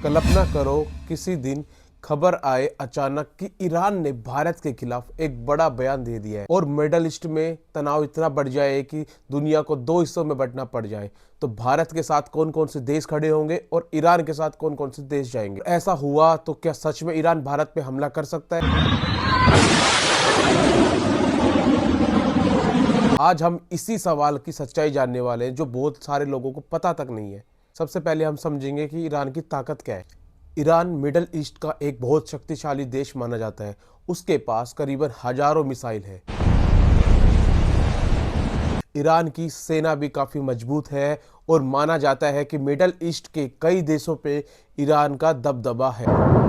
कल्पना करो किसी दिन खबर आए अचानक कि ईरान ने भारत के खिलाफ एक बड़ा बयान दे दिया है और मिडल ईस्ट में तनाव इतना बढ़ जाए कि दुनिया को दो हिस्सों में बंटना पड़ जाए। तो भारत के साथ कौन कौन से देश खड़े होंगे और ईरान के साथ कौन कौन से देश जाएंगे? ऐसा हुआ तो क्या सच में ईरान भारत पे हमला कर सकता है? आज हम इसी सवाल की सच्चाई जानने वाले हैं जो बहुत सारे लोगों को पता तक नहीं है। सबसे पहले हम समझेंगे कि ईरान की ताकत क्या है। ईरान मिडल ईस्ट का एक बहुत शक्तिशाली देश माना जाता है। उसके पास करीबन हजारों मिसाइल है। ईरान की सेना भी काफी मजबूत है और माना जाता है कि मिडल ईस्ट के कई देशों पे ईरान का दबदबा है।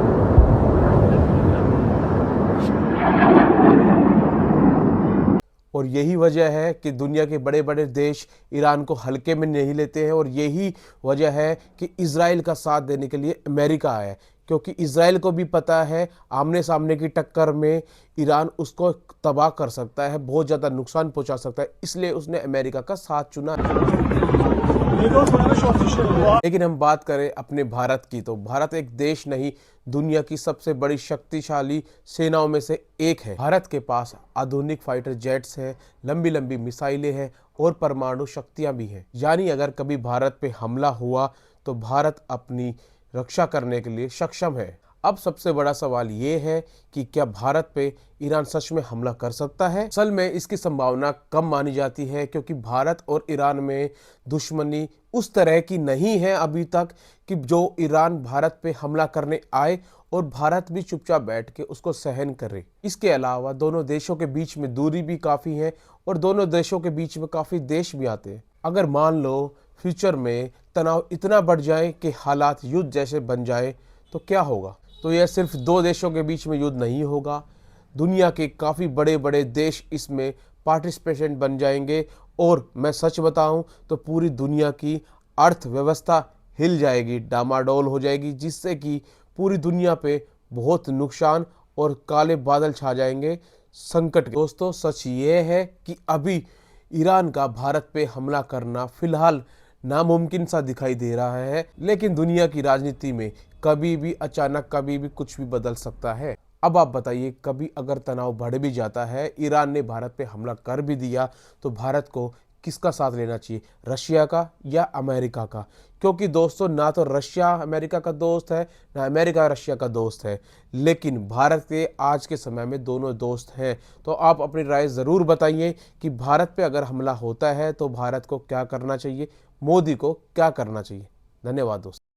और यही वजह है कि दुनिया के बड़े बड़े देश ईरान को हल्के में नहीं लेते हैं और यही वजह है कि इजराइल का साथ देने के लिए अमेरिका आया है, क्योंकि इजराइल को भी पता है आमने सामने की टक्कर में ईरान उसको तबाह कर सकता है, बहुत ज़्यादा नुकसान पहुंचा सकता है, इसलिए उसने अमेरिका का साथ चुना। लेकिन हम बात करें अपने भारत की, तो भारत एक देश नहीं, दुनिया की सबसे बड़ी शक्तिशाली सेनाओं में से एक है। भारत के पास आधुनिक फाइटर जेट्स हैं, लंबी लंबी मिसाइलें हैं और परमाणु शक्तियां भी हैं। यानी अगर कभी भारत पे हमला हुआ तो भारत अपनी रक्षा करने के लिए सक्षम है। अब सबसे बड़ा सवाल ये है कि क्या भारत पे ईरान सच में हमला कर सकता है? असल में इसकी संभावना कम मानी जाती है, क्योंकि भारत और ईरान में दुश्मनी उस तरह की नहीं है अभी तक कि जो ईरान भारत पे हमला करने आए और भारत भी चुपचाप बैठ के उसको सहन करे। इसके अलावा दोनों देशों के बीच में दूरी भी काफ़ी है और दोनों देशों के बीच में काफ़ी देश भी आते हैं। अगर मान लो फ्यूचर में तनाव इतना बढ़ जाए कि हालात युद्ध जैसे बन जाए तो क्या होगा? तो यह सिर्फ दो देशों के बीच में युद्ध नहीं होगा, दुनिया के काफ़ी बड़े बड़े देश इसमें पार्टिसिपेंट बन जाएंगे और मैं सच बताऊं तो पूरी दुनिया की अर्थव्यवस्था हिल जाएगी, डामाडोल हो जाएगी, जिससे कि पूरी दुनिया पे बहुत नुकसान और काले बादल छा जाएंगे संकट के। दोस्तों, सच ये है कि अभी ईरान का भारत पे हमला करना फिलहाल नामुमकिन सा दिखाई दे रहा है, लेकिन दुनिया की राजनीति में कभी भी अचानक कभी भी कुछ भी बदल सकता है। अब आप बताइए, कभी अगर तनाव बढ़ भी जाता है, ईरान ने भारत पे हमला कर भी दिया, तो भारत को किसका साथ लेना चाहिए, रशिया का या अमेरिका का? क्योंकि दोस्तों, ना तो रशिया अमेरिका का दोस्त है, ना अमेरिका रशिया का दोस्त है, लेकिन भारत के आज के समय में दोनों दोस्त हैं। तो आप अपनी राय ज़रूर बताइए कि भारत पे अगर हमला होता है तो भारत को क्या करना चाहिए, मोदी को क्या करना चाहिए। धन्यवाद दोस्तों।